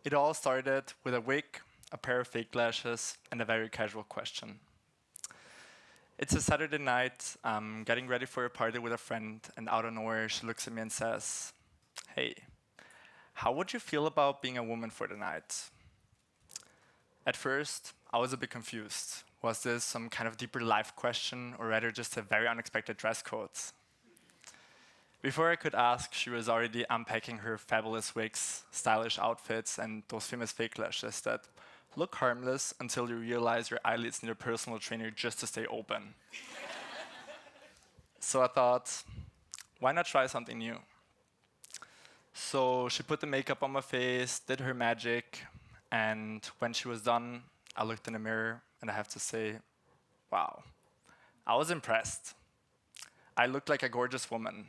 It all started with a wig, a pair of fake lashes, and a very casual question. It's a Saturday night, I'm getting ready for a party with a friend, and out of nowhere, she looks at me and says, "Hey, how would you feel about being a woman for the night?" At first, I was a bit confused. Was this some kind of deeper life question, or rather just a very unexpected dress code? Before I could ask, she was already unpacking her fabulous wigs, stylish outfits, and those famous fake lashes that look harmless until you realize your eyelids need a personal trainer just to stay open. So I thought, why not try something new? So she put the makeup on my face, did her magic, and when she was done, I looked in the mirror and I have to say, wow, I was impressed. I looked like a gorgeous woman.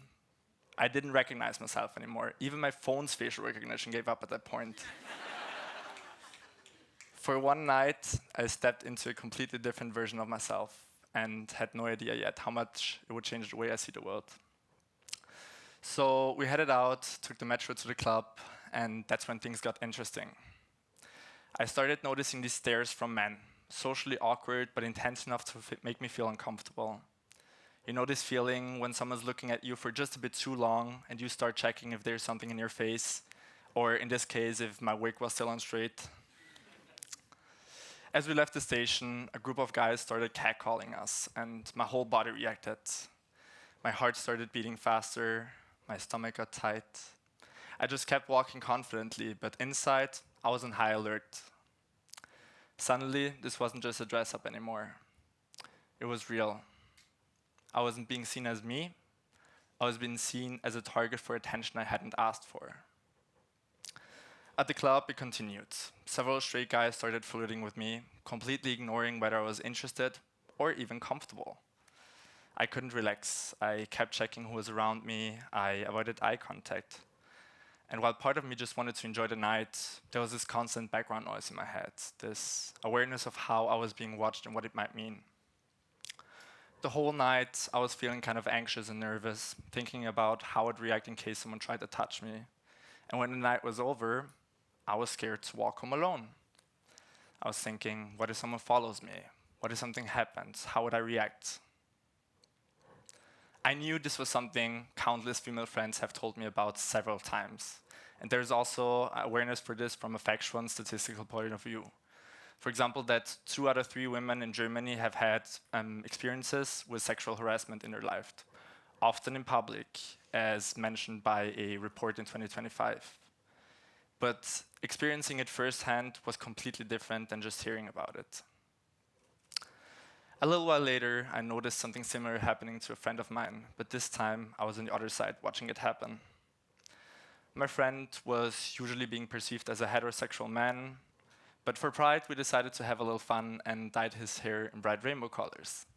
I didn't recognize myself anymore. Even my phone's facial recognition gave up at that point. For one night, I stepped into a completely different version of myself and had no idea yet how much it would change the way I see the world. So we headed out, took the metro to the club, and that's when things got interesting. I started noticing these stares from men, socially awkward but intense enough to make me feel uncomfortable. You know this feeling when someone's looking at you for just a bit too long and you start checking if there's something in your face, or in this case, if my wig was still on straight. As we left the station, a group of guys started catcalling us, and my whole body reacted. My heart started beating faster, my stomach got tight. I just kept walking confidently, but inside, I was on high alert. Suddenly, this wasn't just a dress-up anymore. It was real. I wasn't being seen as me, I was being seen as a target for attention I hadn't asked for. At the club, it continued. Several straight guys started flirting with me, completely ignoring whether I was interested or even comfortable. I couldn't relax. I kept checking who was around me. I avoided eye contact. And while part of me just wanted to enjoy the night, there was this constant background noise in my head, this awareness of how I was being watched and what it might mean. The whole night, I was feeling kind of anxious and nervous, thinking about how I'd react in case someone tried to touch me. And when the night was over, I was scared to walk home alone. I was thinking, what if someone follows me? What if something happens? How would I react? I knew this was something countless female friends have told me about several times. And there's also awareness for this from a factual and statistical point of view. For example, that 2 out of 3 women in Germany have had experiences with sexual harassment in their life, often in public, as mentioned by a report in 2025. But experiencing it firsthand was completely different than just hearing about it. A little while later, I noticed something similar happening to a friend of mine, but this time I was on the other side watching it happen. My friend was usually being perceived as a heterosexual man, but for Pride, we decided to have a little fun and dyed his hair in bright rainbow colors.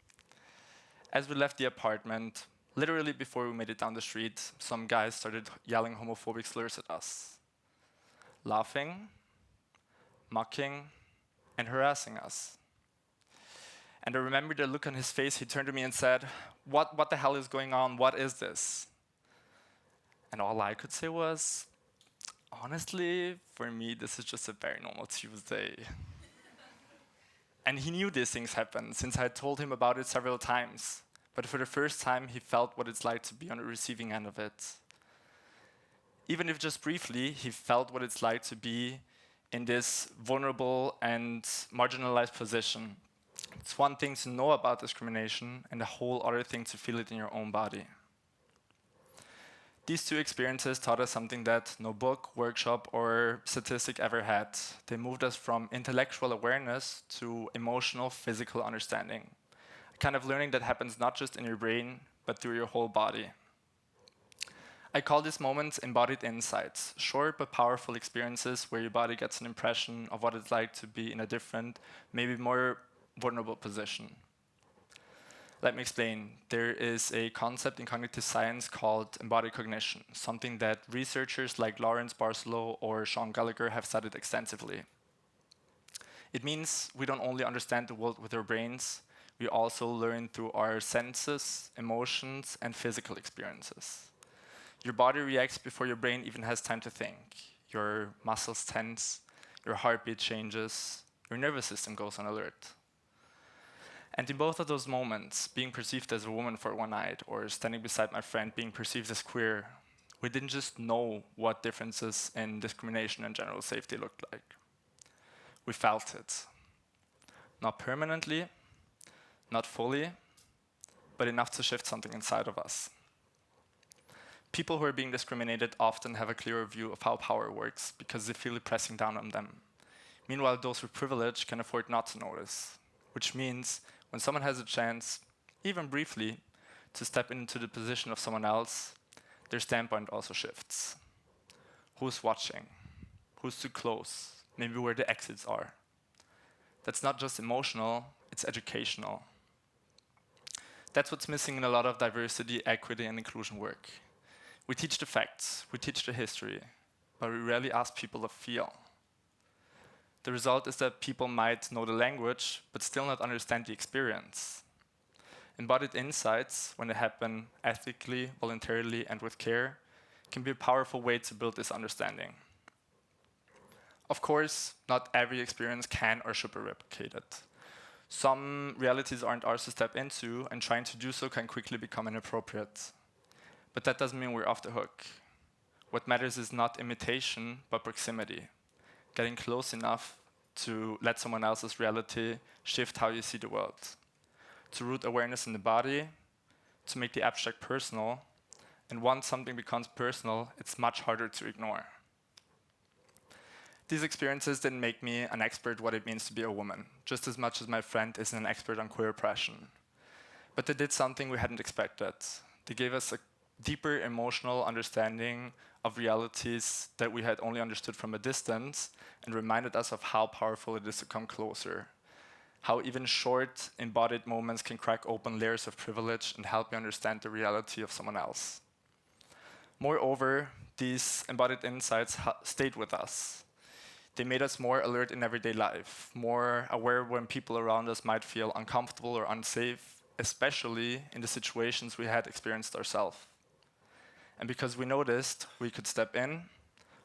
As we left the apartment, literally before we made it down the street, some guys started yelling homophobic slurs at us, laughing, mocking, and harassing us. And I remember the look on his face. He turned to me and said, what the hell is going on? What is this? And all I could say was, honestly, for me, this is just a very normal Tuesday. And he knew these things happen, since I had told him about it several times. But for the first time, he felt what it's like to be on the receiving end of it. Even if just briefly, he felt what it's like to be in this vulnerable and marginalized position. It's one thing to know about discrimination, and a whole other thing to feel it in your own body. These 2 experiences taught us something that no book, workshop, or statistic ever had. They moved us from intellectual awareness to emotional, physical understanding. A kind of learning that happens not just in your brain, but through your whole body. I call these moments embodied insights, short but powerful experiences where your body gets an impression of what it's like to be in a different, maybe more vulnerable position. Let me explain. There is a concept in cognitive science called embodied cognition, something that researchers like Lawrence Barcelow or Sean Gallagher have studied extensively. It means we don't only understand the world with our brains, we also learn through our senses, emotions, and physical experiences. Your body reacts before your brain even has time to think. Your muscles tense, your heartbeat changes, your nervous system goes on alert. And in both of those moments, being perceived as a woman for one night or standing beside my friend being perceived as queer, we didn't just know what differences in discrimination and general safety looked like. We felt it. Not permanently, not fully, but enough to shift something inside of us. People who are being discriminated often have a clearer view of how power works because they feel it pressing down on them. Meanwhile, those with privilege can afford not to notice, which means when someone has a chance, even briefly, to step into the position of someone else, their standpoint also shifts. Who's watching? Who's too close? Maybe where the exits are. That's not just emotional, it's educational. That's what's missing in a lot of diversity, equity, and inclusion work. We teach the facts, we teach the history, but we rarely ask people to feel. The result is that people might know the language, but still not understand the experience. Embodied insights, when they happen ethically, voluntarily, and with care, can be a powerful way to build this understanding. Of course, not every experience can or should be replicated. Some realities aren't ours to step into, and trying to do so can quickly become inappropriate. But that doesn't mean we're off the hook. What matters is not imitation, but proximity. Getting close enough to let someone else's reality shift how you see the world. To root awareness in the body, to make the abstract personal, and once something becomes personal, it's much harder to ignore. These experiences didn't make me an expert what it means to be a woman, just as much as my friend isn't an expert on queer oppression. But they did something we hadn't expected. They gave us a deeper emotional understanding of realities that we had only understood from a distance and reminded us of how powerful it is to come closer. How even short, embodied moments can crack open layers of privilege and help you understand the reality of someone else. Moreover, these embodied insights stayed with us. They made us more alert in everyday life, more aware when people around us might feel uncomfortable or unsafe, especially in the situations we had experienced ourselves. And because we noticed, we could step in,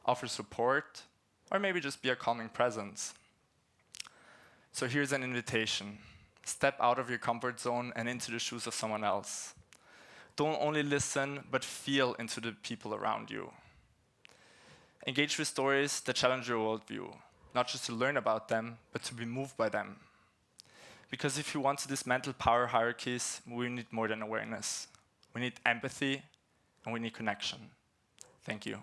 offer support, or maybe just be a calming presence. So here's an invitation. Step out of your comfort zone and into the shoes of someone else. Don't only listen, but feel into the people around you. Engage with stories that challenge your worldview, not just to learn about them, but to be moved by them. Because if you want to dismantle power hierarchies, we need more than awareness. We need empathy, and we need connection. Thank you.